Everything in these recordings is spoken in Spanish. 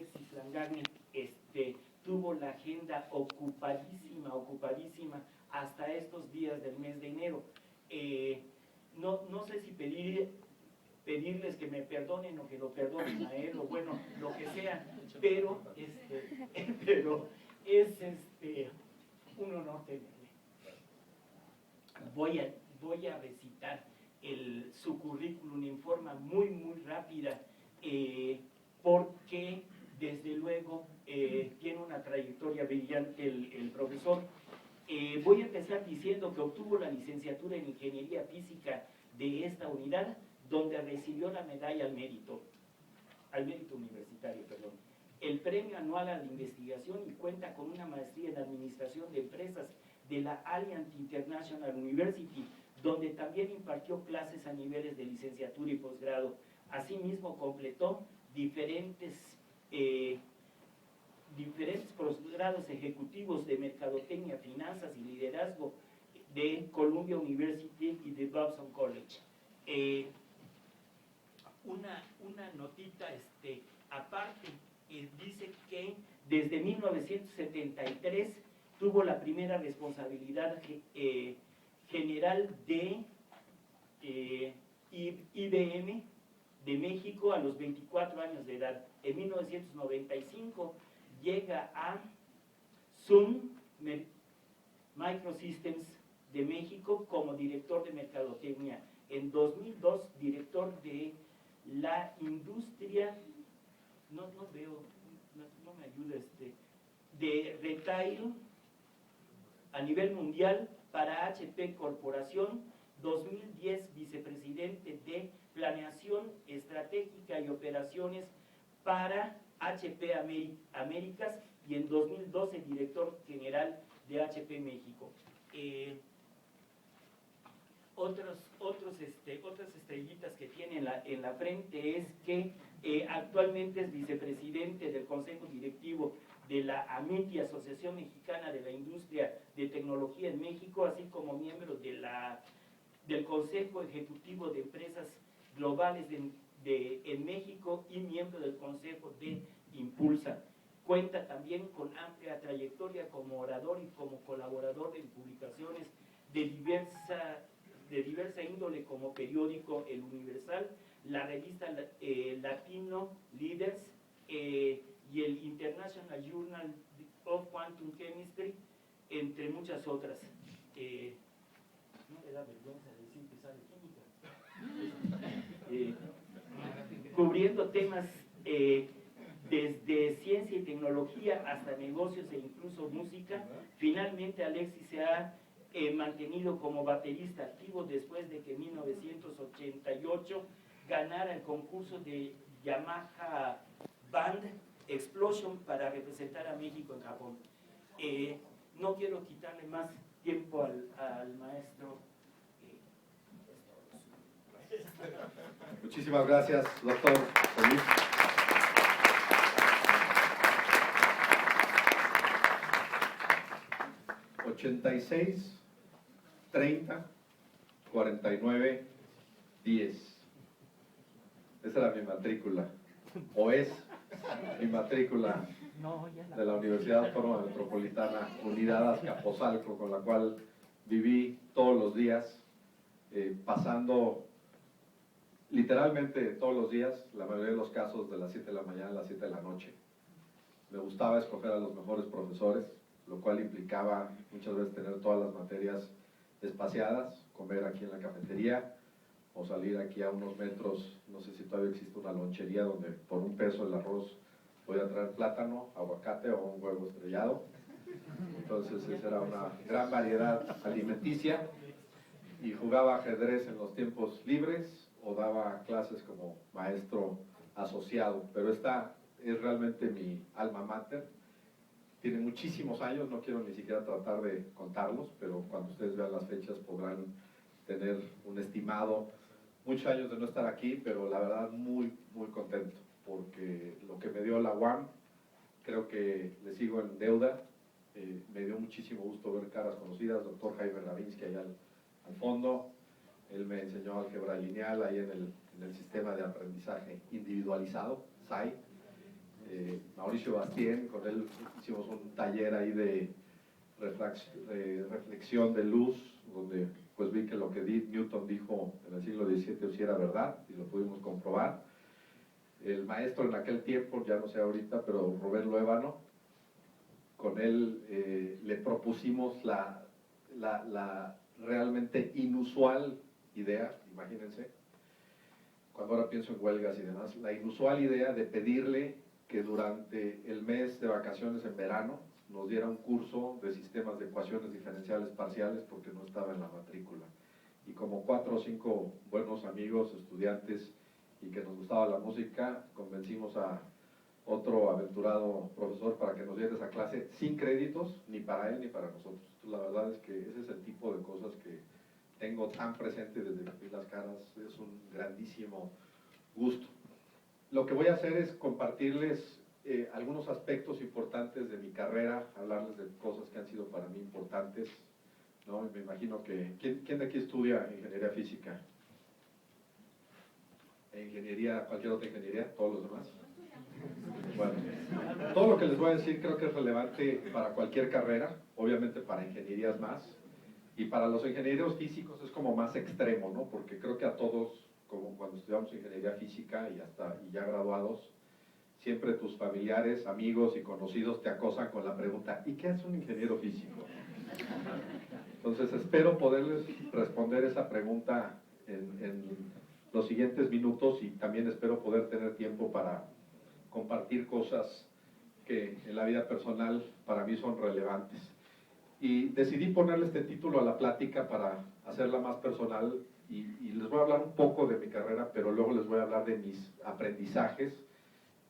Alexis Langagne tuvo la agenda ocupadísima hasta estos días del mes de enero. No sé si pedirles que me perdonen o que lo perdonen a él, o bueno, lo que sea, pero es un honor tenerle. Voy a recitar su currículum en forma muy rápida, porque desde luego tiene una trayectoria brillante el profesor. Voy a empezar diciendo que obtuvo la licenciatura en Ingeniería Física de esta unidad, donde recibió la medalla al mérito universitario, perdón, el premio anual a la investigación, y cuenta con una maestría en Administración de Empresas de la Alliant International University, donde también impartió clases a niveles de licenciatura y posgrado. Asimismo, completó diferentes posgrados ejecutivos de Mercadotecnia, Finanzas y Liderazgo de Columbia University y de Babson College. Una notita aparte, dice que desde 1973 tuvo la primera responsabilidad general de IBM de México a los 24 años de edad. En 1995 llega a Sun Microsystems de México como director de Mercadotecnia. En 2002, director de la industria, no me ayuda, de retail a nivel mundial para HP Corporación. 2010, vicepresidente de Planeación Estratégica y Operaciones para HP Américas, y en 2012 director general de HP México. Otras estrellitas que tiene en la frente es que actualmente es vicepresidente del Consejo Directivo de la AMITI, Asociación Mexicana de la Industria de Tecnología en México, así como miembro del Consejo Ejecutivo de Empresas Globales en México y miembro del Consejo de Impulsa. Cuenta también con amplia trayectoria como orador y como colaborador en publicaciones de diversa índole, como periódico El Universal, la revista Latino Leaders y el International Journal of Quantum Chemistry, entre muchas otras. No me da vergüenza decir que sabe química. Cubriendo temas desde ciencia y tecnología hasta negocios e incluso música. Finalmente, Alexis se ha mantenido como baterista activo después de que en 1988 ganara el concurso de Yamaha Band Explosion para representar a México en Japón. No quiero quitarle más tiempo al maestro. Muchísimas gracias, doctor Luis. $86 30 49 10. Esa era mi matrícula, o es mi matrícula de la Universidad Autónoma Metropolitana Unidad Azcapotzalco, con la cual viví todos los días, pasando literalmente todos los días, la mayoría de los casos de las 7 de la mañana a las 7 de la noche. Me gustaba escoger a los mejores profesores, lo cual implicaba muchas veces tener todas las materias espaciadas, comer aquí en la cafetería o salir aquí a unos metros. No sé si todavía existe una lonchería donde por $1 el arroz podía traer plátano, aguacate o un huevo estrellado. Entonces esa era una gran variedad alimenticia, y jugaba ajedrez en los tiempos libres o daba clases como maestro asociado. Pero esta es realmente mi alma mater. Tiene muchísimos años, no quiero ni siquiera tratar de contarlos, pero cuando ustedes vean las fechas podrán tener un estimado. Muchos años de no estar aquí, pero la verdad muy contento, porque lo que me dio la UAM, creo que le sigo en deuda. Me dio muchísimo gusto ver caras conocidas, doctor Jaime Ravinsky allá al fondo. Él me enseñó álgebra lineal ahí en el sistema de aprendizaje individualizado, SAI. Mauricio Bastien, con él hicimos un taller ahí de reflexión de luz, donde pues vi que lo que Newton dijo en el siglo XVII sí era verdad, y lo pudimos comprobar. El maestro en aquel tiempo, ya no sé ahorita, pero Rubén Loébano, con él le propusimos la realmente inusual idea, imagínense, cuando ahora pienso en huelgas y demás, la inusual idea de pedirle que durante el mes de vacaciones en verano nos diera un curso de sistemas de ecuaciones diferenciales parciales porque no estaba en la matrícula. Y como 4 o 5 buenos amigos, estudiantes y que nos gustaba la música, convencimos a otro aventurado profesor para que nos diera esa clase sin créditos, ni para él ni para nosotros. Entonces, la verdad es que ese es el tipo de cosas que tengo tan presente desde que vi las caras, es un grandísimo gusto. Lo que voy a hacer es compartirles algunos aspectos importantes de mi carrera, hablarles de cosas que han sido para mí importantes, ¿no? Me imagino que... ¿Quién de aquí estudia ingeniería física? ¿Ingeniería, cualquier otra ingeniería? ¿Todos los demás? Bueno, todo lo que les voy a decir creo que es relevante para cualquier carrera, obviamente para ingenierías más, y para los ingenieros físicos es como más extremo, ¿no? Porque creo que a todos, como cuando estudiamos ingeniería física y ya graduados, siempre tus familiares, amigos y conocidos te acosan con la pregunta, ¿y qué hace un ingeniero físico? Entonces espero poderles responder esa pregunta en los siguientes minutos, y también espero poder tener tiempo para compartir cosas que en la vida personal para mí son relevantes. Y decidí ponerle este título a la plática para hacerla más personal, y les voy a hablar un poco de mi carrera, pero luego les voy a hablar de mis aprendizajes,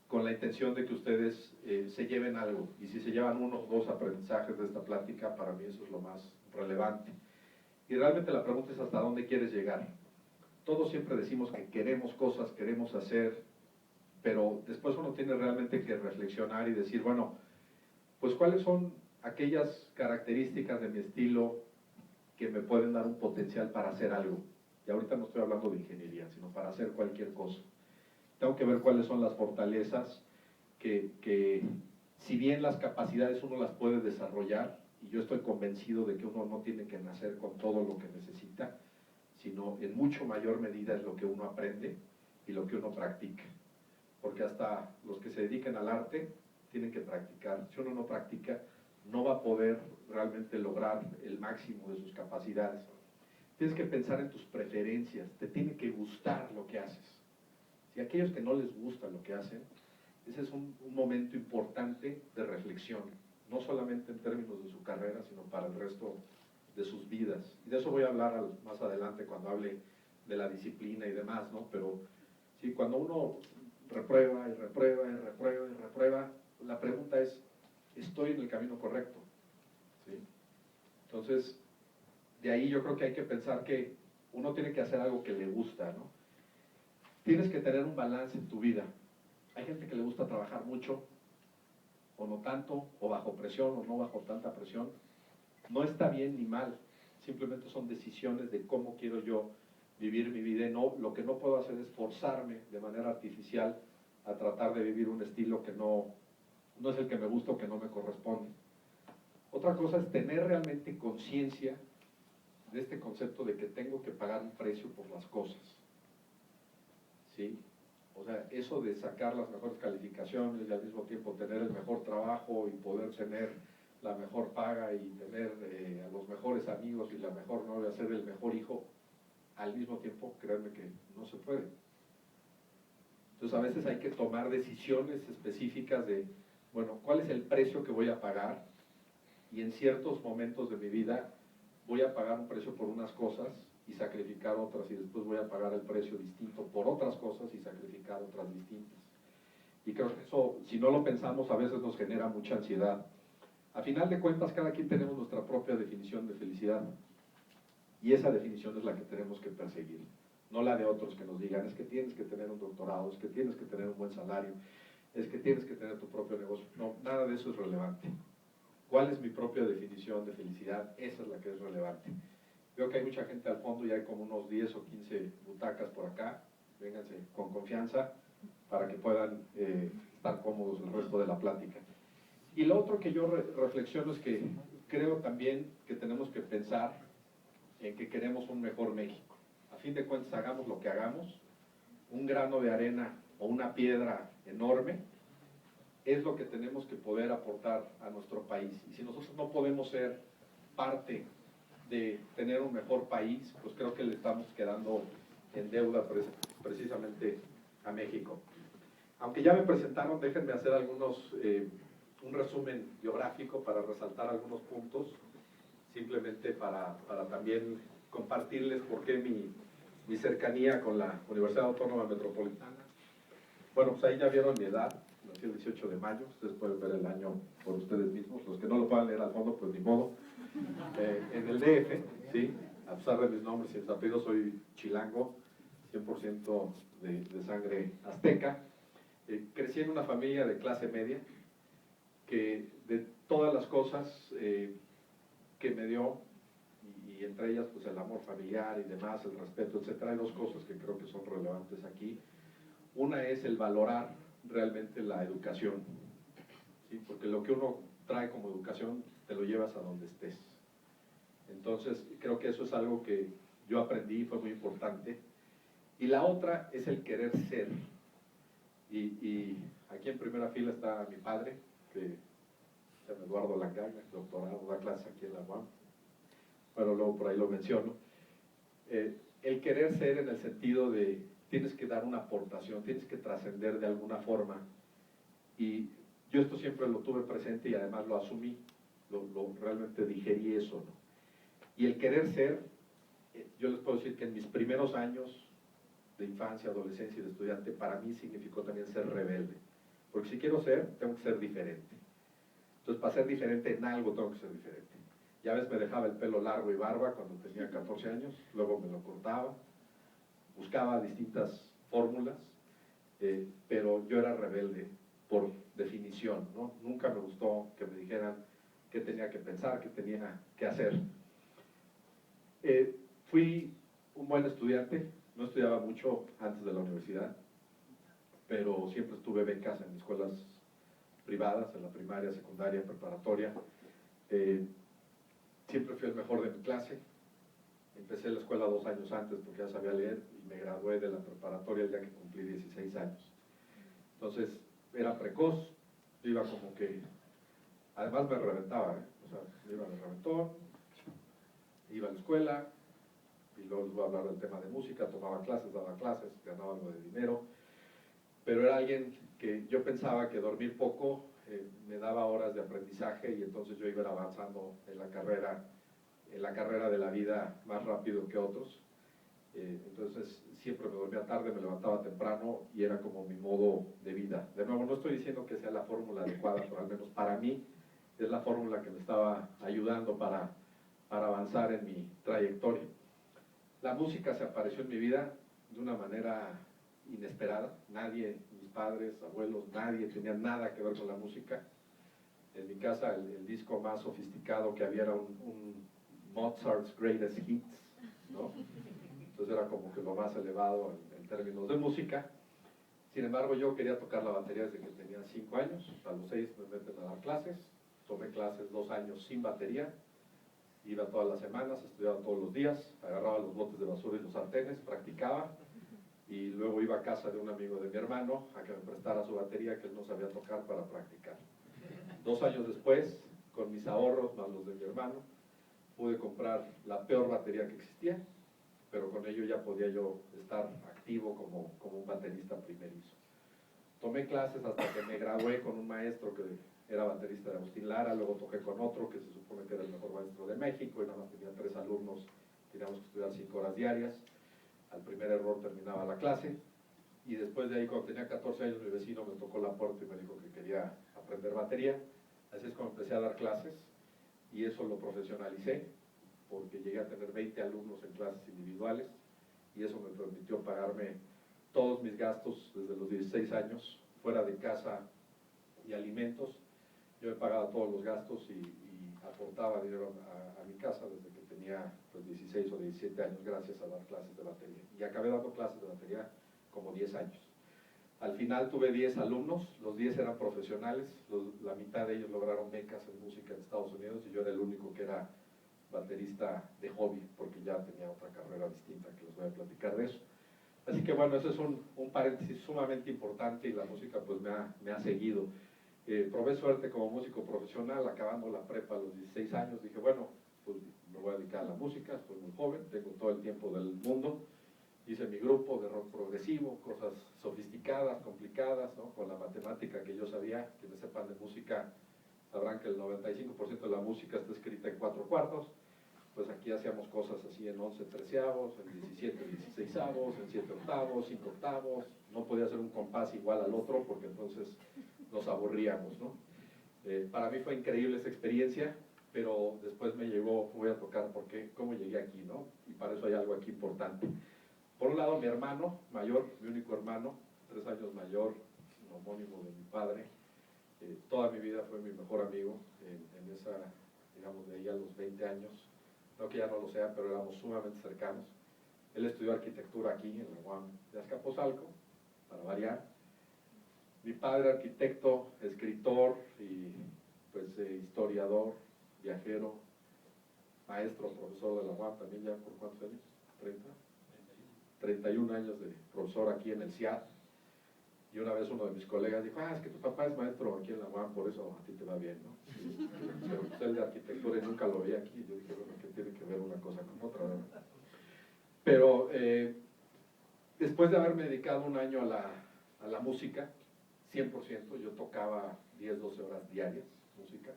con la intención de que ustedes se lleven algo, y si se llevan 1 o 2 aprendizajes de esta plática, para mí eso es lo más relevante. Y realmente la pregunta es ¿hasta dónde quieres llegar? Todos siempre decimos que queremos cosas, queremos hacer, pero después uno tiene realmente que reflexionar y decir, bueno, pues ¿cuáles son aquellas características de mi estilo que me pueden dar un potencial para hacer algo? Y ahorita no estoy hablando de ingeniería, sino para hacer cualquier cosa. Tengo que ver cuáles son las fortalezas que si bien las capacidades uno las puede desarrollar, y yo estoy convencido de que uno no tiene que nacer con todo lo que necesita, sino en mucho mayor medida es lo que uno aprende y lo que uno practica. Porque hasta los que se dedican al arte tienen que practicar. Si uno no practica, no va a poder realmente lograr el máximo de sus capacidades. Tienes que pensar en tus preferencias, te tiene que gustar lo que haces. Si a aquellos que no les gusta lo que hacen, ese es un momento importante de reflexión, no solamente en términos de su carrera, sino para el resto de sus vidas. Y de eso voy a hablar más adelante cuando hable de la disciplina y demás, ¿no? Pero sí, cuando uno reprueba y reprueba y reprueba y reprueba, la pregunta es, ¿estoy en el camino correcto? ¿Sí? Entonces, de ahí yo creo que hay que pensar que uno tiene que hacer algo que le gusta, ¿no? Tienes que tener un balance en tu vida. Hay gente que le gusta trabajar mucho, o no tanto, o bajo presión, o no bajo tanta presión. No está bien ni mal, simplemente son decisiones de cómo quiero yo vivir mi vida. No, lo que no puedo hacer es forzarme de manera artificial a tratar de vivir un estilo que no es el que me gusta o que no me corresponde. Otra cosa es tener realmente conciencia de este concepto de que tengo que pagar un precio por las cosas. ¿Sí? O sea, eso de sacar las mejores calificaciones y al mismo tiempo tener el mejor trabajo y poder tener la mejor paga y tener a los mejores amigos y la mejor novia, ser el mejor hijo, al mismo tiempo, créanme que no se puede. Entonces a veces hay que tomar decisiones específicas de, bueno, ¿cuál es el precio que voy a pagar? Y en ciertos momentos de mi vida voy a pagar un precio por unas cosas y sacrificar otras, y después voy a pagar el precio distinto por otras cosas y sacrificar otras distintas. Y creo que eso, si no lo pensamos, a veces nos genera mucha ansiedad. A final de cuentas, cada quien tenemos nuestra propia definición de felicidad, y esa definición es la que tenemos que perseguir, no la de otros que nos digan, es que tienes que tener un doctorado, es que tienes que tener un buen salario, es que tienes que tener tu propio negocio. No, nada de eso es relevante. ¿Cuál es mi propia definición de felicidad? Esa es la que es relevante. Veo que hay mucha gente al fondo y hay como unos 10 o 15 butacas por acá. Vénganse con confianza para que puedan estar cómodos el resto de la plática. Y lo otro que yo reflexiono es que creo también que tenemos que pensar en que queremos un mejor México. A fin de cuentas, hagamos lo que hagamos, un grano de arena o una piedra enorme es lo que tenemos que poder aportar a nuestro país. Y si nosotros no podemos ser parte de tener un mejor país, pues creo que le estamos quedando en deuda precisamente a México. Aunque ya me presentaron, déjenme hacer un resumen biográfico para resaltar algunos puntos, simplemente para también compartirles por qué mi cercanía con la Universidad Autónoma Metropolitana. Bueno, pues ahí ya vieron mi edad, nací el 18 de mayo, ustedes pueden ver el año por ustedes mismos, los que no lo puedan leer al fondo, pues ni modo. En el DF, ¿sí? A pesar de mis nombres y mis apellidos, soy chilango, 100% de sangre azteca. Crecí en una familia de clase media, que de todas las cosas que me dio, y entre ellas pues el amor familiar y demás, el respeto, etcétera, hay dos cosas que creo que son relevantes aquí. Una es el valorar realmente la educación, ¿sí? Porque lo que uno trae como educación te lo llevas a donde estés. Entonces creo que eso es algo que yo aprendí y fue muy importante. Y la otra es el querer ser. Y aquí en primera fila está mi padre, que se llama Eduardo Langaga, doctorado, da clase aquí en la UAM. Bueno, luego por ahí lo menciono. El querer ser en el sentido de tienes que dar una aportación, tienes que trascender de alguna forma. Y yo esto siempre lo tuve presente y además lo asumí, realmente digerí eso, ¿no? Y el querer ser, yo les puedo decir que en mis primeros años de infancia, adolescencia y de estudiante, para mí significó también ser rebelde. Porque si quiero ser, tengo que ser diferente. Entonces, para ser diferente en algo, tengo que ser diferente. Ya ves, me dejaba el pelo largo y barba cuando tenía 14 años, luego me lo cortaba, buscaba distintas fórmulas, pero yo era rebelde por definición, ¿no? Nunca me gustó que me dijeran qué tenía que pensar, qué tenía que hacer. Fui un buen estudiante, no estudiaba mucho antes de la universidad, pero siempre tuve becas en escuelas privadas, en la primaria, secundaria, preparatoria. Siempre fui el mejor de mi clase. Empecé la escuela 2 años antes porque ya sabía leer y me gradué de la preparatoria el día que cumplí 16 años. Entonces, era precoz, iba como que... Además me reventaba, o sea, iba de reventón, iba a la escuela, y luego les voy a hablar del tema de música, tomaba clases, daba clases, ganaba algo de dinero, pero era alguien que yo pensaba que dormir poco me daba horas de aprendizaje y entonces yo iba avanzando en la carrera de la vida más rápido que otros. Entonces siempre me dormía tarde, me levantaba temprano y era como mi modo de vida. De nuevo, no estoy diciendo que sea la fórmula adecuada, pero al menos para mí es la fórmula que me estaba ayudando para avanzar en mi trayectoria. La música se apareció en mi vida de una manera inesperada. Nadie, mis padres, abuelos, nadie tenía nada que ver con la música. En mi casa el disco más sofisticado que había era un Mozart's Greatest Hits, ¿no? Entonces era como que lo más elevado en términos de música. Sin embargo, yo quería tocar la batería desde que tenía 5 años. A los 6 me meten a dar clases. Tomé clases 2 años sin batería. Iba todas las semanas, estudiaba todos los días, agarraba los botes de basura y los sartenes, practicaba. Y luego iba a casa de un amigo de mi hermano a que me prestara su batería que él no sabía tocar para practicar. 2 años después, con mis ahorros más los de mi hermano, pude comprar la peor batería que existía, pero con ello ya podía yo estar activo como un baterista primerizo. Tomé clases hasta que me gradué con un maestro que era baterista de Agustín Lara, luego toqué con otro que se supone que era el mejor maestro de México y nada más tenía 3 alumnos, teníamos que estudiar 5 horas diarias. Al primer error terminaba la clase y después de ahí, cuando tenía 14 años, mi vecino me tocó la puerta y me dijo que quería aprender batería. Así es como empecé a dar clases y eso lo profesionalicé porque llegué a tener 20 alumnos en clases individuales y eso me permitió pagarme todos mis gastos desde los 16 años, fuera de casa y alimentos. Yo me pagaba todos los gastos y aportaba dinero a mi casa desde que tenía pues, 16 o 17 años gracias a dar clases de batería. Y acabé dando clases de batería como 10 años. Al final tuve 10 alumnos, los 10 eran profesionales, la mitad de ellos lograron becas en música en Estados Unidos y yo era el único que era baterista de hobby, porque ya tenía otra carrera distinta que les voy a platicar de eso. Así que bueno, eso es un paréntesis sumamente importante y la música pues me ha seguido. Probé suerte como músico profesional, acabando la prepa a los 16 años, dije bueno, pues me voy a dedicar a la música, estoy muy joven, tengo todo el tiempo del mundo. Hice mi grupo de rock progresivo, cosas sofisticadas, complicadas, ¿no? Con la matemática que yo sabía. Quienes sepan de música sabrán que el 95% de la música está escrita en 4/4. Pues aquí hacíamos cosas así en 11 treceavos, en 17 16avos, en 7 octavos, 5 octavos. No podía hacer un compás igual al otro porque entonces nos aburríamos, ¿no? Para mí fue increíble esa experiencia, pero después me llegó, voy a tocar cómo llegué aquí, ¿no? Y para eso hay algo aquí importante. Por un lado, mi hermano mayor, mi único hermano, 3 años mayor, homónimo de mi padre, toda mi vida fue mi mejor amigo, en esa, digamos, de ahí a los 20 años, no que ya no lo sea, pero éramos sumamente cercanos. Él estudió arquitectura aquí, en la UAM de Azcapotzalco, para variar. Mi padre, arquitecto, escritor y pues historiador, viajero, maestro, profesor de la UAM también, ya por ¿cuántos años? ¿30? 31 años de profesor aquí en el CIAT, y una vez uno de mis colegas dijo, es que tu papá es maestro aquí en la UAM, por eso a ti te va bien, ¿no? Pero pues él de arquitectura y nunca lo veía aquí, yo dije, bueno, ¿qué tiene que ver una cosa con otra, ¿verdad? Pero después de haberme dedicado un año a la música, 100%, yo tocaba 10, 12 horas diarias, música,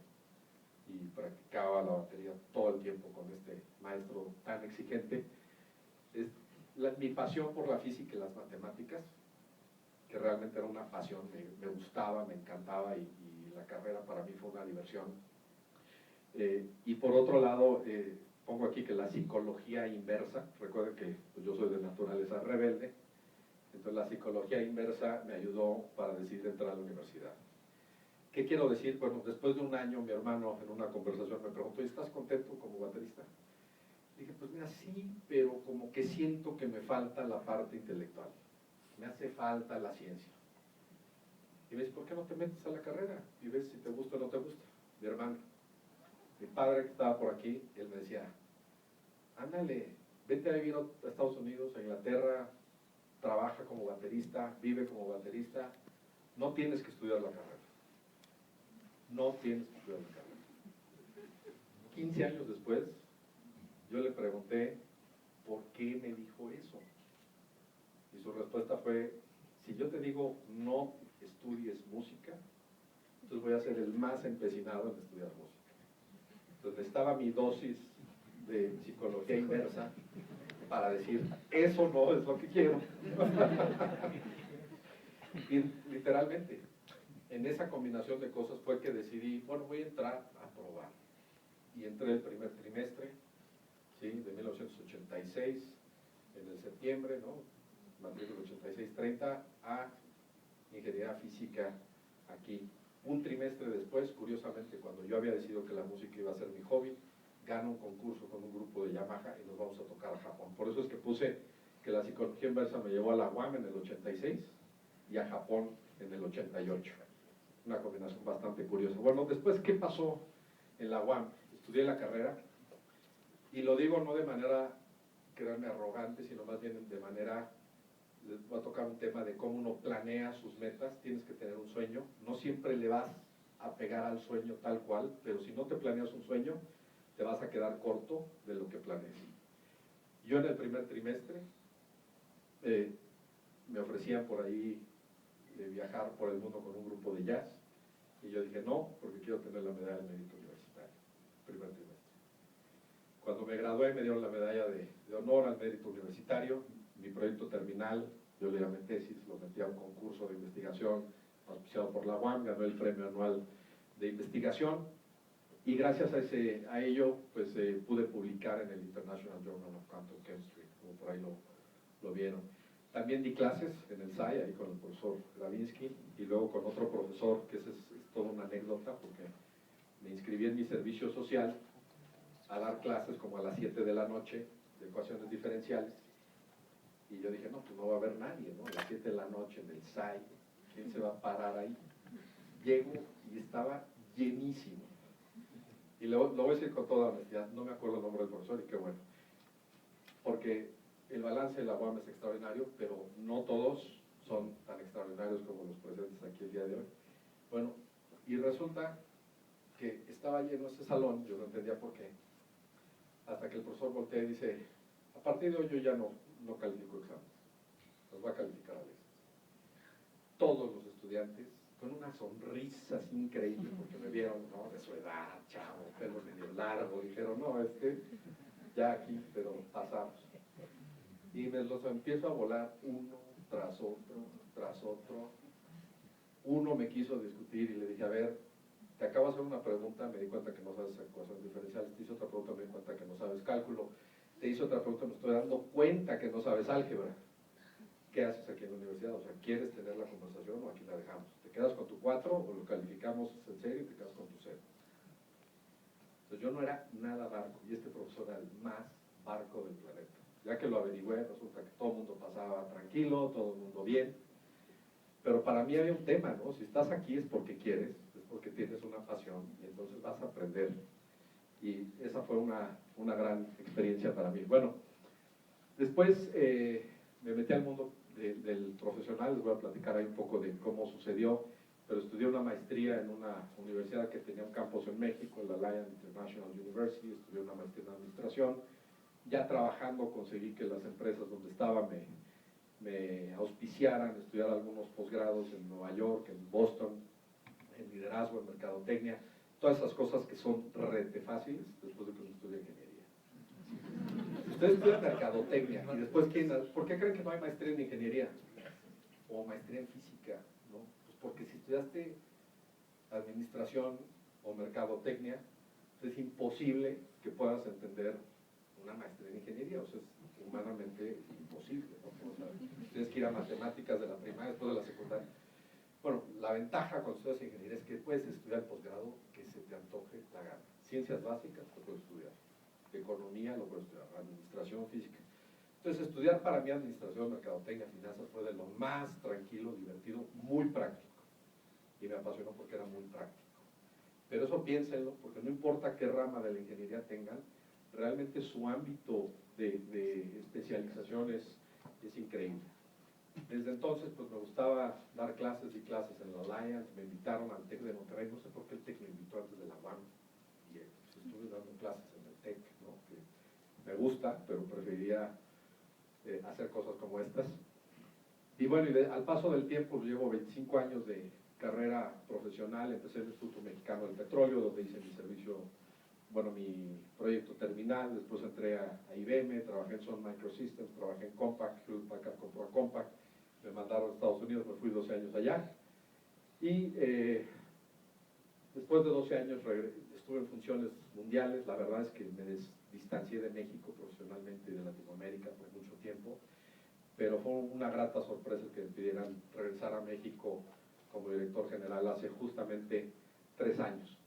y practicaba la batería todo el tiempo con este maestro tan exigente. Mi pasión por la física y las matemáticas, que realmente era una pasión, me gustaba, me encantaba y la carrera para mí fue una diversión. Y por otro lado, pongo aquí que la psicología inversa, recuerden que pues, yo soy de naturaleza rebelde, entonces la psicología inversa me ayudó para decidir entrar a la universidad. ¿Qué quiero decir? Bueno, después de un año mi hermano en una conversación me preguntó, ¿estás contento como baterista? Dije, pues mira, sí, pero como que siento que me falta la parte intelectual. Me hace falta la ciencia. Y me dice, ¿por qué no te metes a la carrera? Y ves si te gusta o no te gusta. Mi hermano, mi padre que estaba por aquí, él me decía, ándale, vete a vivir a Estados Unidos, a Inglaterra, trabaja como baterista, vive como baterista, no tienes que estudiar la carrera. No tienes que estudiar la carrera. 15 años después, yo le pregunté, ¿por qué me dijo eso? Y su respuesta fue, si yo te digo no estudies música, entonces voy a ser el más empecinado en estudiar música. Entonces necesitaba mi dosis de psicología inversa para decir, eso no es lo que quiero. Y literalmente, en esa combinación de cosas fue que decidí, bueno, voy a entrar a probar. Y entré el primer trimestre, ¿sí? De 1986, en el septiembre, ¿no? Matrícula 86-30, a Ingeniería Física aquí. Un trimestre después, curiosamente, cuando yo había decidido que la música iba a ser mi hobby, gano un concurso con un grupo de Yamaha y nos vamos a tocar a Japón. Por eso es que puse que la psicología inversa me llevó a la UAM en el 86 y a Japón en el 88. Una combinación bastante curiosa. Bueno, después, ¿qué pasó en la UAM? Estudié la carrera y lo digo no de manera, créanme, arrogante, sino más bien de manera, les voy a tocar un tema de cómo uno planea sus metas. Tienes que tener un sueño, no siempre le vas a pegar al sueño tal cual, pero si no te planeas un sueño, te vas a quedar corto de lo que planeas. Yo en el primer trimestre me ofrecían por ahí viajar por el mundo con un grupo de jazz, y yo dije no, porque quiero tener la medalla de mérito universitario, primer trimestre. Cuando me gradué me dieron la medalla de honor al mérito universitario. Mi proyecto terminal, yo le llamé tesis, lo metí a un concurso de investigación auspiciado por la UAM, ganó el premio anual de investigación, y gracias a ello pues pude publicar en el International Journal of Quantum Chemistry, como por ahí lo vieron. También di clases en el SAI, ahí con el profesor Gravinsky, y luego con otro profesor, que es toda una anécdota, porque me inscribí en mi servicio social a dar clases como a las 7 de la noche de ecuaciones diferenciales, Y yo dije, no, pues no va a haber nadie, ¿no? A las 7 de la noche en el SAI, ¿quién se va a parar ahí? Llego y estaba llenísimo. Y lo voy a decir con toda honestidad, no me acuerdo el nombre del profesor y qué bueno. Porque el balance de la UAM es extraordinario, pero no todos son tan extraordinarios como los presentes aquí el día de hoy. Bueno, y resulta que estaba lleno ese salón, yo no entendía por qué, hasta que el profesor voltea y dice, a partir de hoy yo ya no califico exámenes, los va a calificar Alexis. Todos los estudiantes, con una sonrisa así increíble, porque me vieron, ¿no?, de su edad, chavo, pelo medio largo, dijeron, no, ya aquí, pero pasamos. Y me los empiezo a volar uno tras otro. Uno me quiso discutir y le dije, a ver, te acabo de hacer una pregunta, me di cuenta que no sabes ecuaciones diferenciales, te hice otra pregunta, me di cuenta que no sabes cálculo, te hice otra pregunta, me estoy dando cuenta que no sabes álgebra. ¿Qué haces aquí en la universidad? O sea, ¿quieres tener la conversación o aquí la dejamos? ¿Te quedas con tu 4 o lo calificamos en serio y te quedas con tu 0? Entonces yo no era nada barco y este profesor era el más barco del planeta. Ya que lo averigüé, resulta que todo el mundo pasaba tranquilo, todo el mundo bien. Pero para mí había un tema, ¿no? Si estás aquí es porque quieres, es porque tienes una pasión y entonces vas a aprender. Y esa fue una gran experiencia para mí. Bueno, después me metí al mundo del profesional, les voy a platicar ahí un poco de cómo sucedió, pero estudié una maestría en una universidad que tenía un campus en México, la Lion International University, estudié una maestría en administración. Ya trabajando conseguí que las empresas donde estaba me auspiciaran, estudiar algunos posgrados en Nueva York, en Boston, en liderazgo, en mercadotecnia, todas esas cosas que son rete fáciles después de que uno estudia ingeniería. Si ustedes estudian mercadotecnia y después ¿por qué creen que no hay maestría en ingeniería? O maestría en física, ¿no? Pues porque si estudiaste administración o mercadotecnia, es imposible que puedas entender una maestría en ingeniería, o sea, es humanamente imposible, ¿no? O sea, tienes que ir a matemáticas de la primaria, después de la secundaria. Bueno, la ventaja cuando estudias ingeniería es que puedes estudiar el posgrado que se te antoje la gana. Ciencias básicas lo puedes estudiar, economía lo puedes estudiar, administración, física. Entonces, estudiar para mí administración, mercadotecnia, finanzas fue de lo más tranquilo, divertido, muy práctico. Y me apasionó porque era muy práctico. Pero eso piénsenlo, porque no importa qué rama de la ingeniería tengan, realmente su ámbito de especialización es increíble. Desde entonces, pues me gustaba dar clases y clases en la Alliance, me invitaron al TEC de Monterrey, no sé por qué el TEC me invitó antes de la UAM, y pues, estuve dando clases en el TEC, ¿no? Que me gusta, pero preferiría hacer cosas como estas. Y bueno, al paso del tiempo, llevo 25 años de carrera profesional, empecé en el Instituto Mexicano del Petróleo, donde hice mi servicio, bueno, mi proyecto terminal, después entré a IBM, trabajé en Sun Microsystems, trabajé en Compaq, Hewlett Packard compró a Compaq, me mandaron a Estados Unidos, me fui 12 años allá, y después de 12 años estuve en funciones mundiales. La verdad es que me distancié de México profesionalmente y de Latinoamérica por mucho tiempo, pero fue una grata sorpresa que me pidieran regresar a México como director general hace justamente 3 años.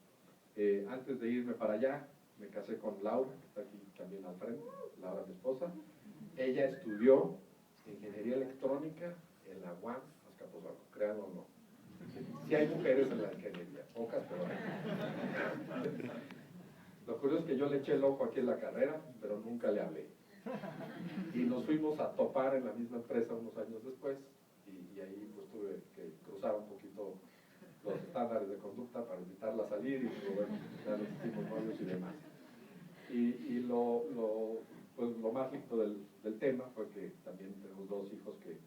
Antes de irme para allá, me casé con Laura, que está aquí también al frente, Laura, mi esposa. Ella estudió ingeniería electrónica en la UAM Azcapotzalco, créanlo o no. Sí hay mujeres en la ingeniería, pocas, pero hay. Lo curioso es que yo le eché el ojo aquí en la carrera, pero nunca le hablé. Y nos fuimos a topar en la misma empresa unos años después, y ahí pues tuve que cruzar un poquito los estándares de conducta para invitarla a salir, y bueno, ya nos hicimos novios y demás. Y pues, lo más lindo del tema fue que también tenemos 2 hijos que,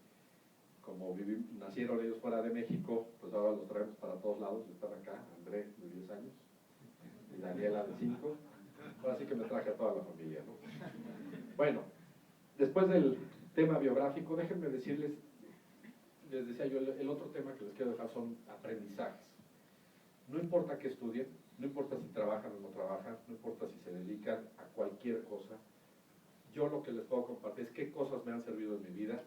como nacieron ellos fuera de México, pues ahora los traemos para todos lados. Están acá, André, de 10 años, y Daniela, de 5. Ahora sí que me traje a toda la familia, ¿no? Bueno, después del tema biográfico, déjenme decirles, les decía yo, el otro tema que les quiero dejar son aprendizajes. No importa qué estudien, no importa si trabajan o no trabajan, no importa si se dedican a cualquier cosa, yo lo que les puedo compartir es qué cosas me han servido en mi vida.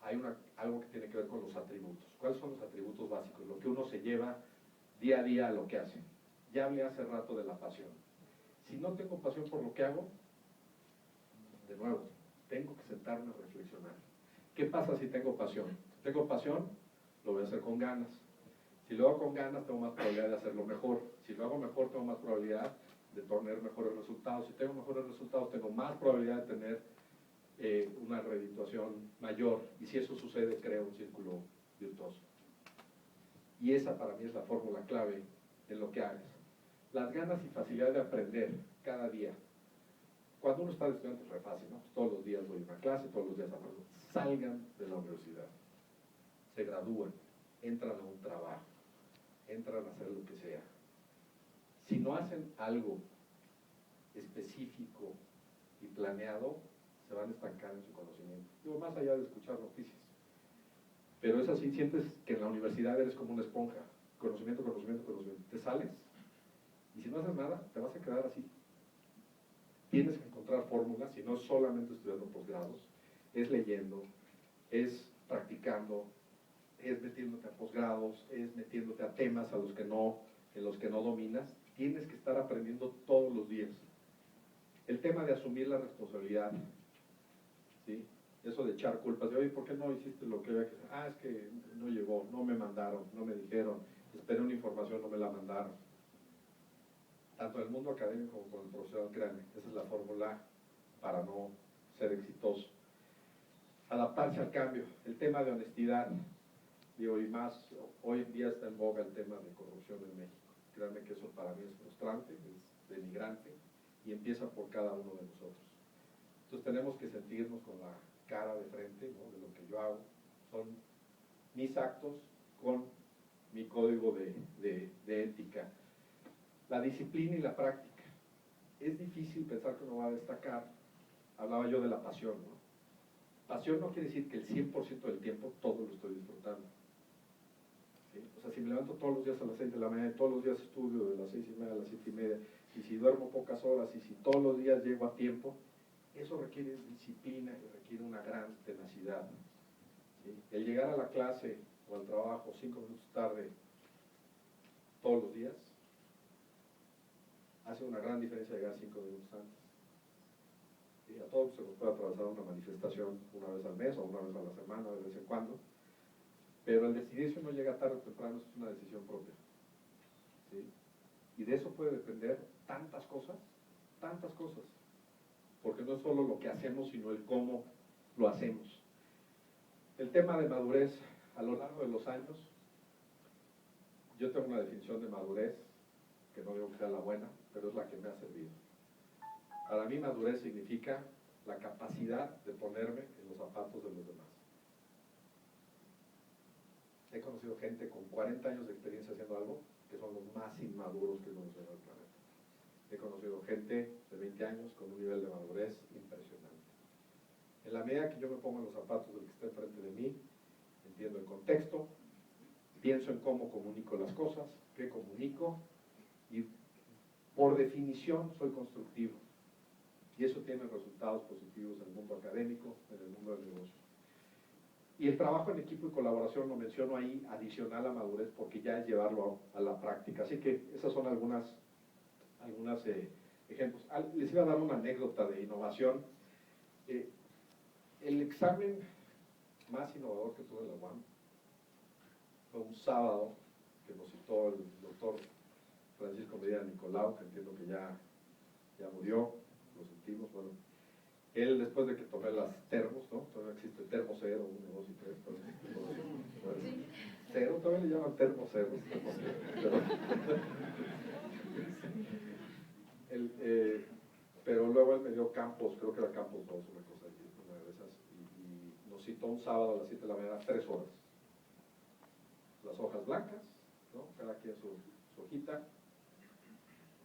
Hay algo que tiene que ver con los atributos. ¿Cuáles son los atributos básicos? Lo que uno se lleva día a día a lo que hace. Ya hablé hace rato de la pasión. Si no tengo pasión por lo que hago, de nuevo, tengo que sentarme a reflexionar. ¿Qué pasa si tengo pasión? Si tengo pasión, lo voy a hacer con ganas. Si lo hago con ganas, tengo más probabilidad de hacerlo mejor. Si lo hago mejor, tengo más probabilidad de tener mejores resultados. Si tengo mejores resultados, tengo más probabilidad de tener una redituación mayor. Y si eso sucede, creo un círculo virtuoso. Y esa para mí es la fórmula clave en lo que hagas. Las ganas y facilidad de aprender cada día. Cuando uno está estudiando es re fácil, ¿no? Pues todos los días voy a una clase, todos los días aprendo. Salgan de la universidad, se gradúan, entran a un trabajo, entran a hacer lo que sea. Si no hacen algo específico y planeado, se van a estancar en su conocimiento. Digo, más allá de escuchar noticias. Pero es así, sientes que en la universidad eres como una esponja. Conocimiento, conocimiento, conocimiento. Te sales y si no haces nada, te vas a quedar así. Tienes que encontrar fórmulas, y no solamente estudiando posgrados, es leyendo, es practicando, es metiéndote a posgrados, es metiéndote a temas en los que no dominas. Tienes que estar aprendiendo todos los días. El tema de asumir la responsabilidad, ¿sí? Eso de echar culpas, de oye, ¿por qué no hiciste lo que había que hacer? Ah, es que no llegó, no me mandaron, no me dijeron, esperé una información, no me la mandaron. Tanto en el mundo académico como con el profesional, créanme, esa es la fórmula para no ser exitoso. Adaptarse al cambio, el tema de honestidad, digo, y más, hoy en día está en boga el tema de corrupción en México. Créanme que eso para mí es frustrante, es denigrante, y empieza por cada uno de nosotros. Entonces tenemos que sentirnos con la cara de frente, ¿no? De lo que yo hago. Son mis actos con mi código de ética. La disciplina y la práctica. Es difícil pensar que uno va a destacar. Hablaba yo de la pasión, ¿no? Pasión no quiere decir que el 100% del tiempo todo lo estoy disfrutando. ¿Sí? O sea, si me levanto todos los días a las 6 de la mañana, todos los días estudio de las 6:30 a las 7:30, y si duermo pocas horas, y si todos los días llego a tiempo, eso requiere disciplina y requiere una gran tenacidad. ¿Sí? El llegar a la clase o al trabajo 5 minutos tarde todos los días hace una gran diferencia llegar 5 minutos antes. ¿Sí? A todos se nos puede atravesar una manifestación una vez al mes o una vez a la semana, de vez en cuando, pero el decidir si uno llega tarde o temprano es una decisión propia. ¿Sí? Y de eso puede depender tantas cosas, porque no es solo lo que hacemos, sino el cómo lo hacemos. El tema de madurez, a lo largo de los años, yo tengo una definición de madurez, que no digo que sea la buena, pero es la que me ha servido. Para mí madurez significa la capacidad de ponerme en los zapatos de los demás. He conocido gente con 40 años de experiencia haciendo algo, que son los más inmaduros que he conocido en el planeta. He conocido gente de 20 años con un nivel de madurez impresionante. En la medida que yo me pongo en los zapatos del que está enfrente de mí, entiendo el contexto, pienso en cómo comunico las cosas, qué comunico, y por definición soy constructivo. Y eso tiene resultados positivos en el mundo académico, en el mundo del negocio. Y el trabajo en equipo y colaboración lo menciono ahí, adicional a madurez, porque ya es llevarlo a la práctica. Así que esas son algunos ejemplos. Les iba a dar una anécdota de innovación. El examen más innovador que tuve en la UAM fue un sábado que nos citó el doctor Francisco Medina Nicolau, que entiendo que ya murió, lo sentimos. Bueno, él, después de que tomé las termos, ¿no? Todavía existe termo 0, 1, 2 y 3, bueno, cero, todavía le llaman termo 0. Pero luego él me dio Campos, creo que era Campos 2, una cosa así, una de esas, y nos citó un sábado a las 7 de la mañana, 3 horas. Las hojas blancas, ¿no? Cada quien su hojita,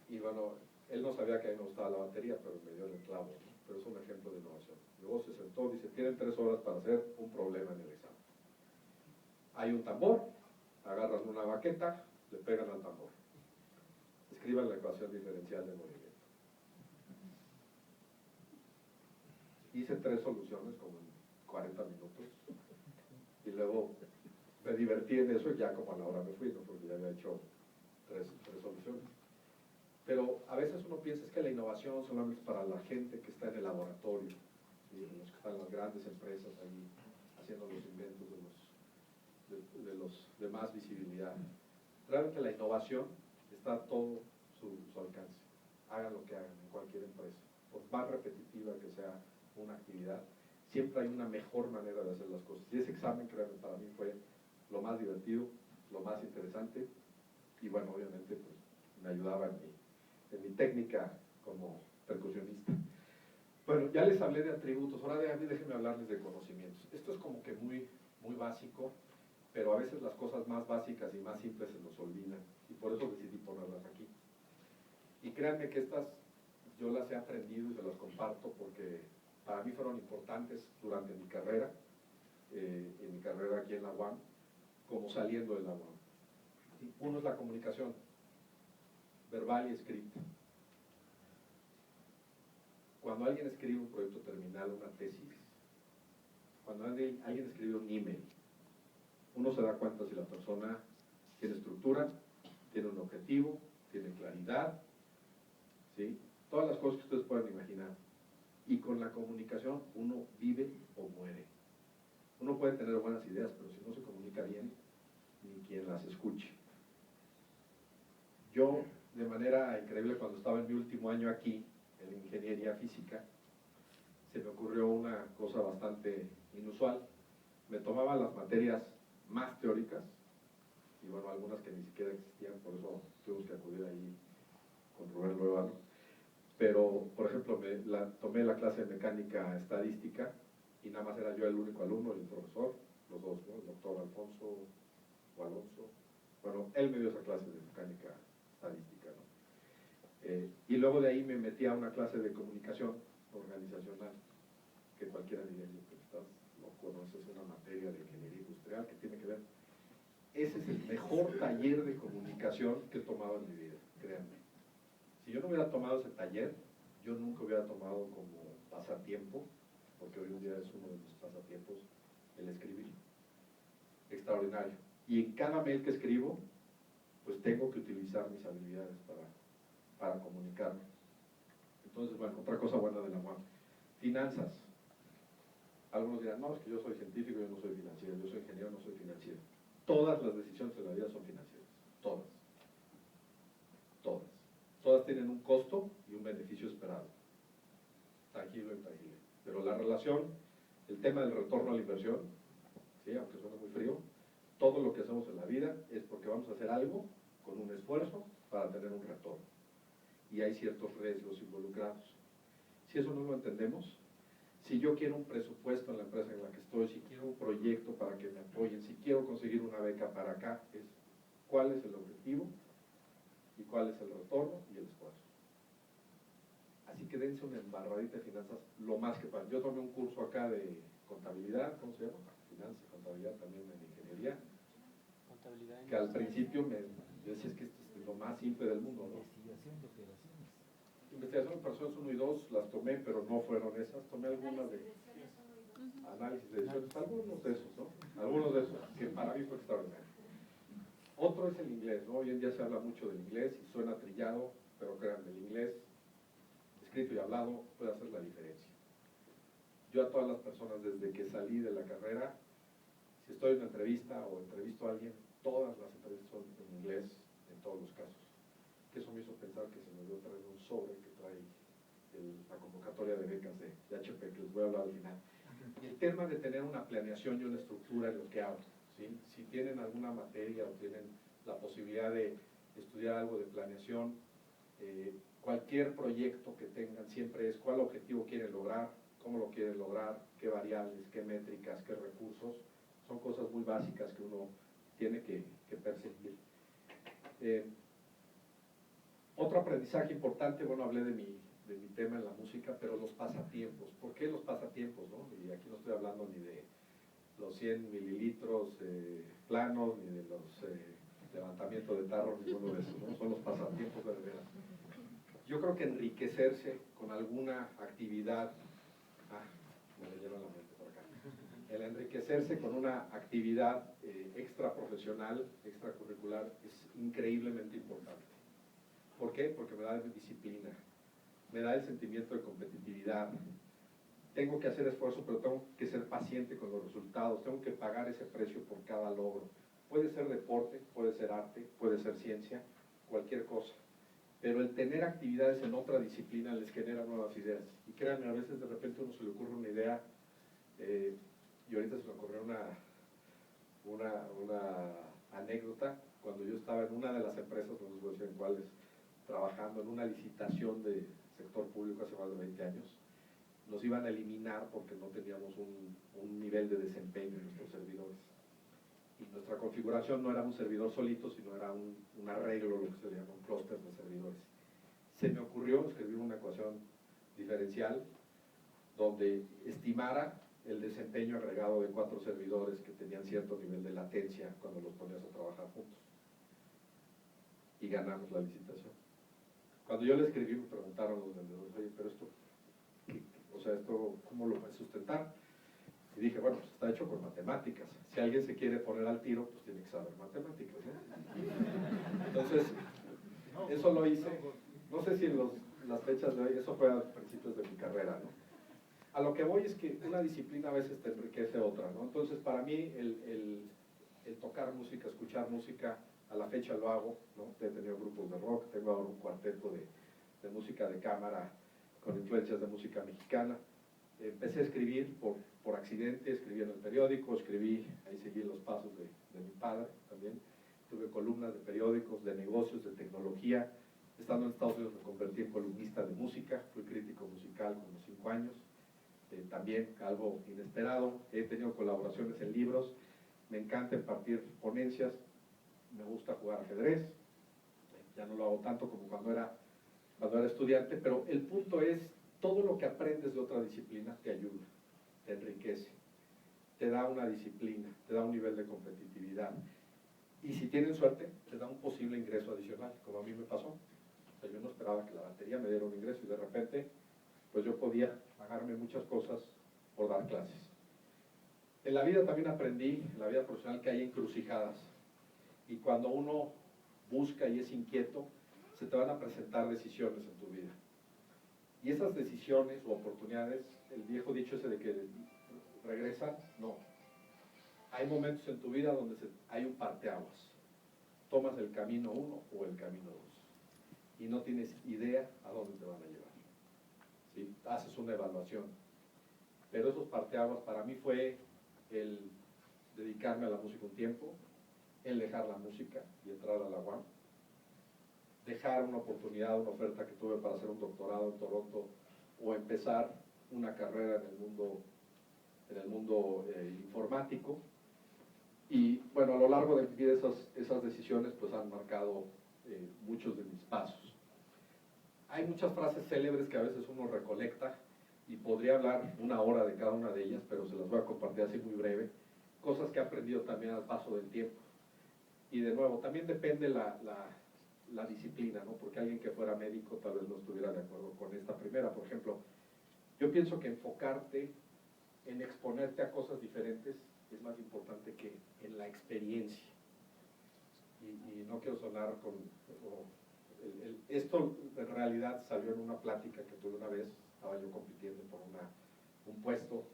y bueno, él no sabía que a mí me gustaba la batería, pero me dio el clavo, ¿no? Pero es un ejemplo de innovación. Luego se sentó, dice, tienen 3 horas para hacer un problema en el examen. Hay un tambor, agarran una baqueta, le pegan al tambor. Escriban la ecuación diferencial de movimiento. Hice 3 soluciones como en 40 minutos, y luego me divertí en eso, y ya como a la hora me fui, ¿no? Porque ya había hecho 3 soluciones. Pero a veces uno piensa es que la innovación solamente es para la gente que está en el laboratorio, ¿sí? Los que están en las grandes empresas ahí haciendo los inventos de los de más visibilidad. Realmente la innovación está a todo su alcance. Hagan lo que hagan en cualquier empresa. Por más repetitiva que sea una actividad, siempre hay una mejor manera de hacer las cosas. Y ese examen, créanme, para mí fue lo más divertido, lo más interesante, y bueno, obviamente pues, me ayudaba en mi técnica como percusionista. Bueno, ya les hablé de atributos, ahora déjenme hablarles de conocimientos. Esto es como que muy básico, pero a veces las cosas más básicas y más simples se nos olvidan, y por eso decidí ponerlas aquí. Y créanme que estas yo las he aprendido y se las comparto porque para mí fueron importantes durante mi carrera, en mi carrera aquí en la UAM, como saliendo de la UAM. Uno es la comunicación, verbal y escrita. Cuando alguien escribe un proyecto terminal, una tesis, cuando alguien escribe un email, uno se da cuenta si la persona tiene estructura, tiene un objetivo, tiene claridad, ¿sí? Todas las cosas que ustedes puedan imaginar. Y con la comunicación uno vive o muere. Uno puede tener buenas ideas, pero si no se comunica bien, ni quien las escuche. Yo, de manera increíble, cuando estaba en mi último año aquí, en ingeniería física, se me ocurrió una cosa bastante inusual. Me tomaba las materias más teóricas, y bueno, algunas que ni siquiera existían, por eso tuvimos que acudir ahí con Rubén Luevano. Pero, por ejemplo, tomé la clase de mecánica estadística, y nada más era yo el único alumno y el profesor, los dos, ¿no? El doctor Alfonso o Alonso. Bueno, él me dio esa clase de mecánica estadística, ¿no? Y luego de ahí me metí a una clase de comunicación organizacional, que cualquiera diría, yo que estás loco, ¿no? Esa es una materia de ingeniería industrial que tiene que ver. Ese es el mejor taller de comunicación que he tomado en mi vida, créanme. Si yo no hubiera tomado ese taller, yo nunca hubiera tomado como pasatiempo, porque hoy en día es uno de mis pasatiempos, el escribir. Extraordinario. Y en cada mail que escribo, pues tengo que utilizar mis habilidades para comunicarme. Entonces, bueno, otra cosa buena de la UAM. Finanzas. Algunos dirán, no, es que yo soy científico, yo no soy financiero, yo soy ingeniero, no soy financiero. Todas las decisiones de la vida son financieras. Todas. Todas. Todas tienen un costo y un beneficio esperado. Tangible o intangible. Pero la relación, el tema del retorno a la inversión, ¿sí? Aunque suene muy frío, todo lo que hacemos en la vida es porque vamos a hacer algo con un esfuerzo para tener un retorno. Y hay ciertos riesgos involucrados. Si eso no lo entendemos, si yo quiero un presupuesto en la empresa en la que estoy, si quiero un proyecto para que me apoyen, si quiero conseguir una beca para acá, es cuál es el objetivo y cuál es el retorno y el esfuerzo. Así que dense una embarradita de finanzas lo más que puedan. Yo tomé un curso acá de contabilidad, ¿cómo se llama? Finanzas, contabilidad también en ingeniería. Contabilidad que al principio yo decía, es que esto es lo más simple del mundo, ¿no? Investigación de operaciones. Investigación de operaciones 1 y 2 las tomé, pero no fueron esas. Tomé algunas de análisis de decisiones, algunos de esos, ¿no? Algunos de esos, que para mí fue extraordinario. Otro es el inglés, ¿no? Hoy en día se habla mucho del inglés y suena trillado, pero créanme, el inglés escrito y hablado puede hacer la diferencia. Yo a todas las personas desde que salí de la carrera, si estoy en una entrevista o entrevisto a alguien, todas las entrevistas son en inglés en todos los casos. Que eso me hizo pensar que se me dio traer un sobre que trae la convocatoria de becas de HP, que les voy a hablar al final. Y el tema de tener una planeación y una estructura en lo que hago, ¿sí? Si tienen alguna materia o tienen la posibilidad de estudiar algo de planeación, cualquier proyecto que tengan siempre es cuál objetivo quieren lograr, cómo lo quieren lograr, qué variables, qué métricas, qué recursos. Son cosas muy básicas que uno tiene que perseguir. Otro aprendizaje importante, bueno, hablé de mi tema en la música, pero los pasatiempos. ¿Por qué los pasatiempos, no? Y aquí no estoy hablando ni de los 100 mililitros planos, ni de los levantamientos de tarro, ninguno de esos, ¿no? Son los pasatiempos de veras. Yo creo que enriquecerse con alguna actividad, me le lleva la mente por acá, el enriquecerse con una actividad extra profesional, extracurricular, es increíblemente importante. ¿Por qué? Porque me da disciplina, me da el sentimiento de competitividad, tengo que hacer esfuerzo, pero tengo que ser paciente con los resultados, tengo que pagar ese precio por cada logro. Puede ser deporte, puede ser arte, puede ser ciencia, cualquier cosa. Pero el tener actividades en otra disciplina les genera nuevas ideas. Y créanme, a veces de repente a uno se le ocurre una idea, y ahorita se me ocurrió una anécdota, cuando yo estaba en una de las empresas, no les voy a decir en cuáles, trabajando en una licitación de sector público hace más de 20 años, nos iban a eliminar porque no teníamos un nivel de desempeño en nuestros servidores. Y nuestra configuración no era un servidor solito, sino era un arreglo, lo que se llama un clúster de servidores. Se me ocurrió escribir una ecuación diferencial donde estimara el desempeño agregado de 4 servidores que tenían cierto nivel de latencia cuando los ponías a trabajar juntos. Y ganamos la licitación. Cuando yo le escribí me preguntaron los vendedores, oye, pero esto, o sea, esto, ¿cómo lo puedes sustentar? Y dije, bueno, pues está hecho con matemáticas. Si alguien se quiere poner al tiro, pues tiene que saber matemáticas, ¿no? Entonces, eso lo hice, no sé si en las fechas de hoy, eso fue a principios de mi carrera, ¿no? A lo que voy es que una disciplina a veces te enriquece otra, ¿no? Entonces, para mí, el tocar música, escuchar música, a la fecha lo hago, ¿no? He tenido grupos de rock, tengo ahora un cuarteto de música de cámara con influencias de música mexicana. Empecé a escribir por accidente, escribí en el periódico, ahí seguí los pasos de mi padre también. Tuve columnas de periódicos, de negocios, de tecnología. Estando en Estados Unidos me convertí en columnista de música, fui crítico musical como 5 años. También algo inesperado, he tenido colaboraciones en libros, me encanta impartir ponencias, me gusta jugar ajedrez, ya no lo hago tanto como cuando era estudiante, pero el punto es, todo lo que aprendes de otra disciplina te ayuda, te enriquece, te da una disciplina, te da un nivel de competitividad, y si tienen suerte, te da un posible ingreso adicional, como a mí me pasó. O sea, yo no esperaba que la batería me diera un ingreso, y de repente, pues yo podía pagarme muchas cosas por dar clases. En la vida también aprendí, en la vida profesional, que hay encrucijadas. Y cuando uno busca y es inquieto, se te van a presentar decisiones en tu vida. Y esas decisiones o oportunidades, el viejo dicho ese de que regresan, no. Hay momentos en tu vida donde hay un parteaguas. Tomas el camino 1 o el camino 2. Y no tienes idea a dónde te van a llevar. ¿Sí? Haces una evaluación. Pero esos parteaguas para mí fue el dedicarme a la música un tiempo, el dejar la música y entrar a la UAM, dejar una oportunidad, una oferta que tuve para hacer un doctorado en Toronto o empezar una carrera en el mundo informático. Y bueno, a lo largo de mi vida esas decisiones pues han marcado muchos de mis pasos. Hay muchas frases célebres que a veces uno recolecta y podría hablar 1 hora de cada una de ellas, pero se las voy a compartir así muy breve. Cosas que he aprendido también al paso del tiempo. Y de nuevo, también depende la disciplina, ¿no? Porque alguien que fuera médico tal vez no estuviera de acuerdo con esta primera. Por ejemplo, yo pienso que enfocarte en exponerte a cosas diferentes es más importante que en la experiencia. Y no quiero sonar con... esto en realidad salió en una plática que tuve una vez, estaba yo compitiendo por un puesto,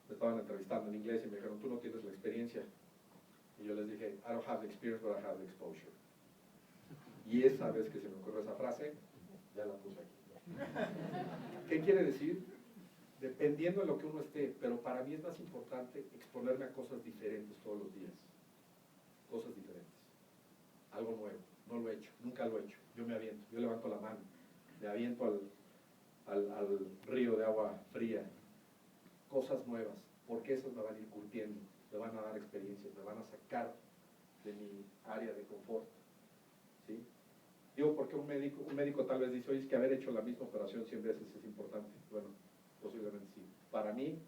me estaban entrevistando en inglés y me dijeron, tú no tienes la experiencia. Y yo les dije, I don't have the experience, but I have the exposure. Y esa vez que se me ocurrió esa frase, ya la puse aquí. ¿Qué quiere decir? Dependiendo de lo que uno esté, pero para mí es más importante exponerme a cosas diferentes todos los días. Cosas diferentes. Algo nuevo. No lo he hecho, nunca lo he hecho. Yo me aviento, yo levanto la mano, me aviento al río de agua fría. Cosas nuevas, porque esas me van a ir curtiendo, me van a dar experiencias, me van a sacar de mi área de confort. ¿Sí? Digo, porque un médico tal vez dice, oye, es que haber hecho la misma operación 100 veces es importante. Bueno, posiblemente sí. Para mí,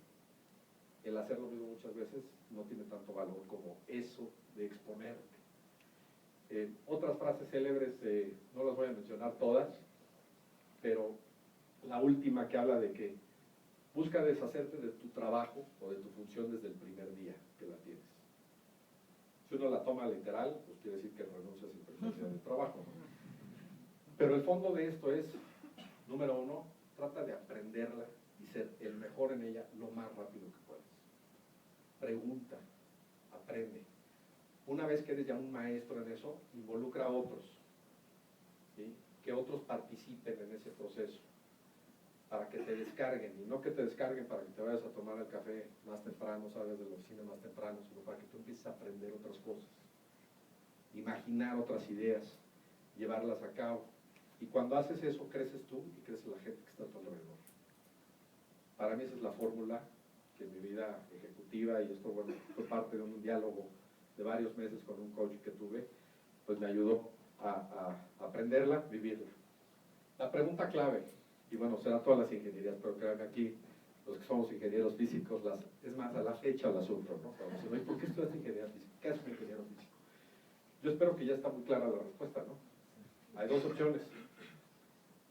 el hacer lo mismo muchas veces no tiene tanto valor como eso de exponerte. Otras frases célebres, no las voy a mencionar todas, pero la última que habla de que busca deshacerte de tu trabajo o de tu función desde el primer día que la tienes. Si uno la toma literal, pues quiere decir que renuncias sin presencia del trabajo, ¿no? Pero el fondo de esto es, número 1, trata de aprenderla y ser el mejor en ella lo más rápido que puedas. Pregunta, aprende. Una vez que eres ya un maestro en eso, involucra a otros, ¿sí? Que otros participen en ese proceso, para que te descarguen, y no que te descarguen para que te vayas a tomar el café más temprano, salgas de la oficina más temprano, sino para que tú empieces a aprender otras cosas, imaginar otras ideas, llevarlas a cabo. Y cuando haces eso, creces tú y crece la gente que está a tu alrededor. Para mí esa es la fórmula que en mi vida ejecutiva, y esto bueno, fue parte de un diálogo de varios meses con un coach que tuve, pues me ayudó a aprenderla, vivirla. La pregunta clave, y bueno, será todas las ingenierías, pero créanme aquí, los que somos ingenieros físicos, es más, a la fecha la sufro, ¿no? Cuando dicen, oye, ¿por qué estudias ingeniería física? ¿Qué hace un ingeniero físico? Yo espero que ya está muy clara la respuesta, ¿no? Hay dos opciones.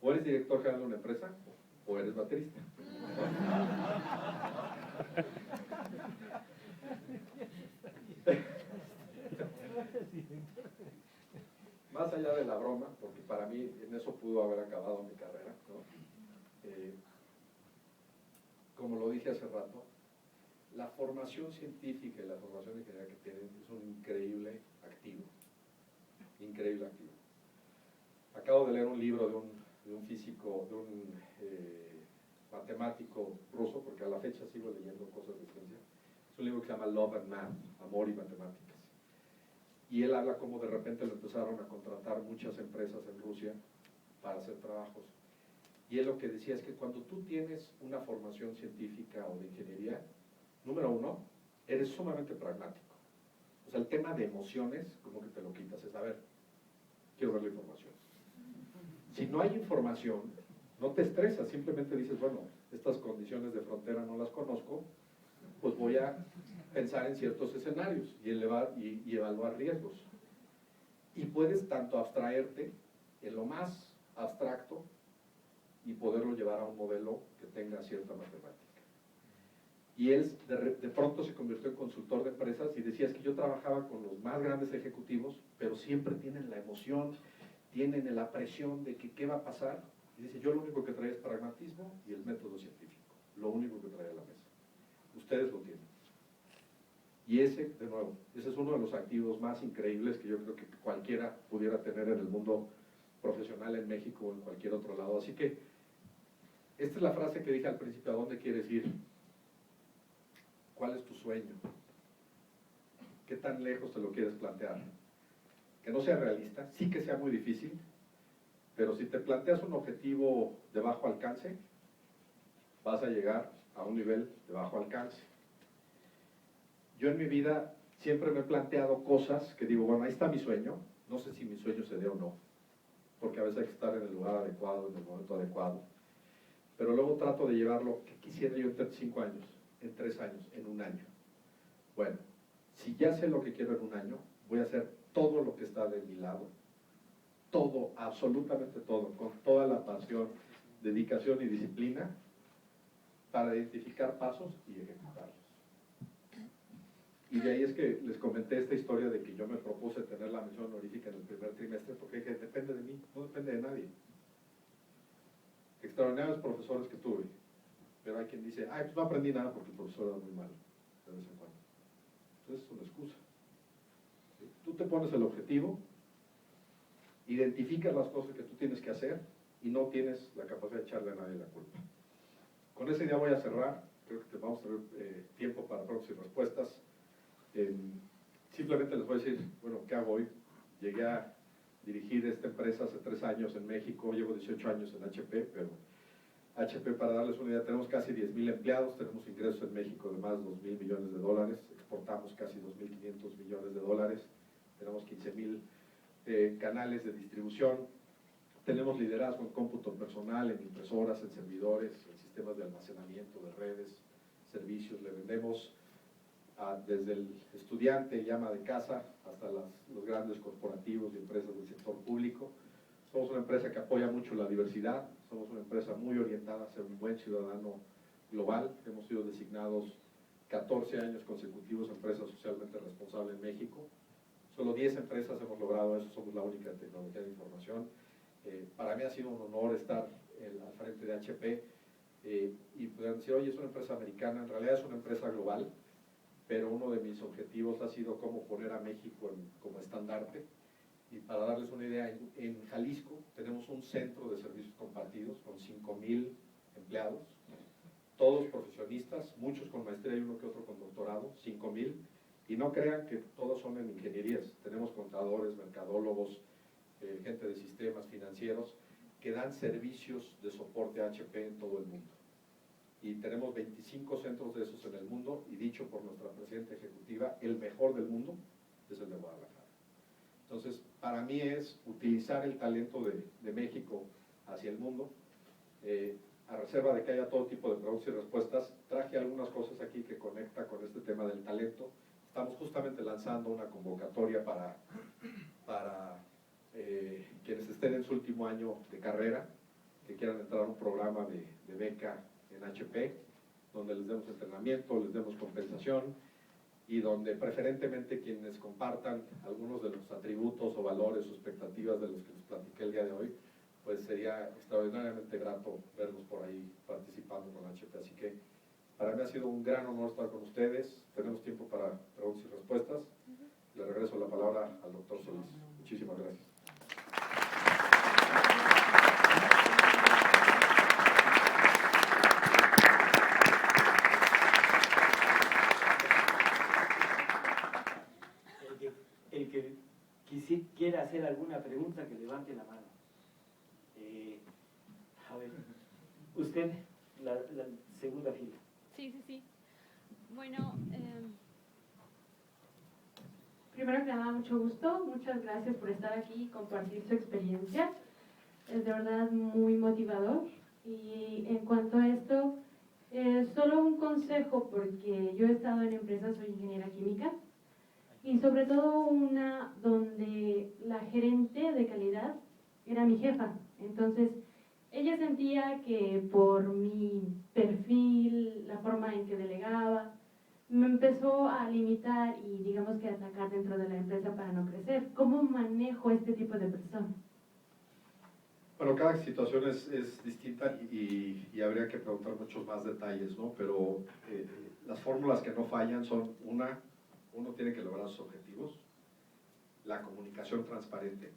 O eres director general de una empresa, o eres baterista. Más allá de la broma, porque para mí en eso pudo haber acabado mi carrera, ¿no? Como lo dije hace rato, la formación científica y la formación de ingeniería que tienen es un increíble activo. Increíble activo. Acabo de leer un libro de un físico, de un matemático ruso, porque a la fecha sigo leyendo cosas de ciencia. Es un libro que se llama Love and Math, Amor y Matemáticas. Y él habla como de repente lo empezaron a contratar muchas empresas en Rusia para hacer trabajos. Y él lo que decía es que cuando tú tienes una formación científica o de ingeniería, número uno, eres sumamente pragmático. O sea, el tema de emociones, como que te lo quitas, es, a ver, quiero ver la información. Si no hay información, no te estresas, simplemente dices, bueno, estas condiciones de frontera no las conozco, pues voy a pensar en ciertos escenarios y evaluar riesgos. Y puedes tanto abstraerte en lo más abstracto y poderlo llevar a un modelo que tenga cierta matemática. Y él de pronto se convirtió en consultor de empresas y decía, es que yo trabajaba con los más grandes ejecutivos, pero siempre tienen la emoción, tienen la presión de que qué va a pasar. Y dice, yo lo único que traía es pragmatismo y el método científico, lo único que traía a la mesa. Ustedes lo tienen. Y ese, de nuevo, ese es uno de los activos más increíbles que yo creo que cualquiera pudiera tener en el mundo profesional en México o en cualquier otro lado. Así que, esta es la frase que dije al principio, ¿a dónde quieres ir? ¿Cuál es tu sueño? ¿Qué tan lejos te lo quieres plantear? Que no sea realista, sí que sea muy difícil, pero si te planteas un objetivo de bajo alcance, vas a llegar a un nivel de bajo alcance. Yo en mi vida siempre me he planteado cosas que digo, bueno, ahí está mi sueño, no sé si mi sueño se dé o no, porque a veces hay que estar en el lugar adecuado, en el momento adecuado, pero luego trato de llevarlo, que quisiera yo en 5 años, en 3 años, en un año. Bueno, si ya sé lo que quiero en un año, voy a hacer todo lo que está de mi lado, todo, absolutamente todo, con toda la pasión, dedicación y disciplina, para identificar pasos y ejecutarlos. Y de ahí es que les comenté esta historia de que yo me propuse tener la mención honorífica en el primer trimestre, porque dije, depende de mí, no depende de nadie. Extraordinarios profesores que tuve, pero hay quien dice, ay, pues no aprendí nada porque el profesor era muy malo, de vez en cuando. Entonces es una excusa. ¿Sí? Tú te pones el objetivo, identificas las cosas que tú tienes que hacer y no tienes la capacidad de echarle a nadie la culpa. Con esa idea voy a cerrar, creo que vamos a tener tiempo para preguntas y respuestas. Simplemente les voy a decir, bueno, ¿qué hago hoy? Llegué a dirigir esta empresa hace 3 años en México, llevo 18 años en HP, pero HP, para darles una idea, tenemos casi 10,000 empleados, tenemos ingresos en México de más de 2,000 millones de dólares, exportamos casi 2,500 millones de dólares, tenemos 15,000 canales de distribución, tenemos liderazgo en cómputo personal, en impresoras, en servidores, en sistemas de almacenamiento, de redes, servicios, le vendemos desde el estudiante y ama de casa hasta los grandes corporativos y empresas del sector público. Somos una empresa que apoya mucho la diversidad, somos una empresa muy orientada a ser un buen ciudadano global. Hemos sido designados 14 años consecutivos empresa socialmente responsable en México. Solo 10 empresas hemos logrado eso, somos la única tecnología de información. Para mí ha sido un honor estar al frente de HP y pueden decir, oye, es una empresa americana, en realidad es una empresa global, pero uno de mis objetivos ha sido cómo poner a México como estandarte. Y para darles una idea, en Jalisco tenemos un centro de servicios compartidos con 5,000 empleados, todos profesionistas, muchos con maestría y uno que otro con doctorado, 5,000, y no crean que todos son en ingenierías, tenemos contadores, mercadólogos, gente de sistemas financieros, que dan servicios de soporte HP en todo el mundo. Y tenemos 25 centros de esos en el mundo, y dicho por nuestra presidenta ejecutiva, el mejor del mundo es el de Guadalajara. Entonces, para mí es utilizar el talento de México hacia el mundo. A reserva de que haya todo tipo de preguntas y respuestas, traje algunas cosas aquí que conecta con este tema del talento. Estamos justamente lanzando una convocatoria para quienes estén en su último año de carrera, que quieran entrar a un programa de beca en HP, donde les demos entrenamiento, les demos compensación, y donde preferentemente quienes compartan algunos de los atributos o valores o expectativas de los que les platiqué el día de hoy, pues sería extraordinariamente grato verlos por ahí participando con HP. Así que para mí ha sido un gran honor estar con ustedes. Tenemos tiempo para preguntas y respuestas. Le regreso la palabra al doctor Solís. Muchísimas gracias. El que quiera hacer alguna pregunta, que levante la mano. A ver, usted, la segunda fila. Sí. Bueno, primero que nada, mucho gusto. Muchas gracias por estar aquí y compartir su experiencia. Es de verdad muy motivador. Y en cuanto a esto, solo un consejo, porque yo he estado en empresas, soy ingeniera química, y sobre todo una donde la gerente de calidad era mi jefa. Entonces, ella sentía que por mi perfil, la forma en que delegaba, me empezó a limitar y digamos que a atacar dentro de la empresa para no crecer. ¿Cómo manejo este tipo de personas? Bueno, cada situación es distinta y habría que preguntar muchos más detalles, ¿no? Pero las fórmulas que no fallan son uno tiene que lograr sus objetivos, la comunicación transparente,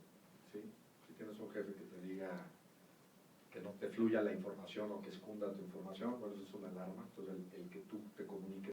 ¿sí? Si tienes un jefe que te diga que no te fluya la información o que esconda tu información, bueno, eso es una alarma. Entonces el que tú te comuniques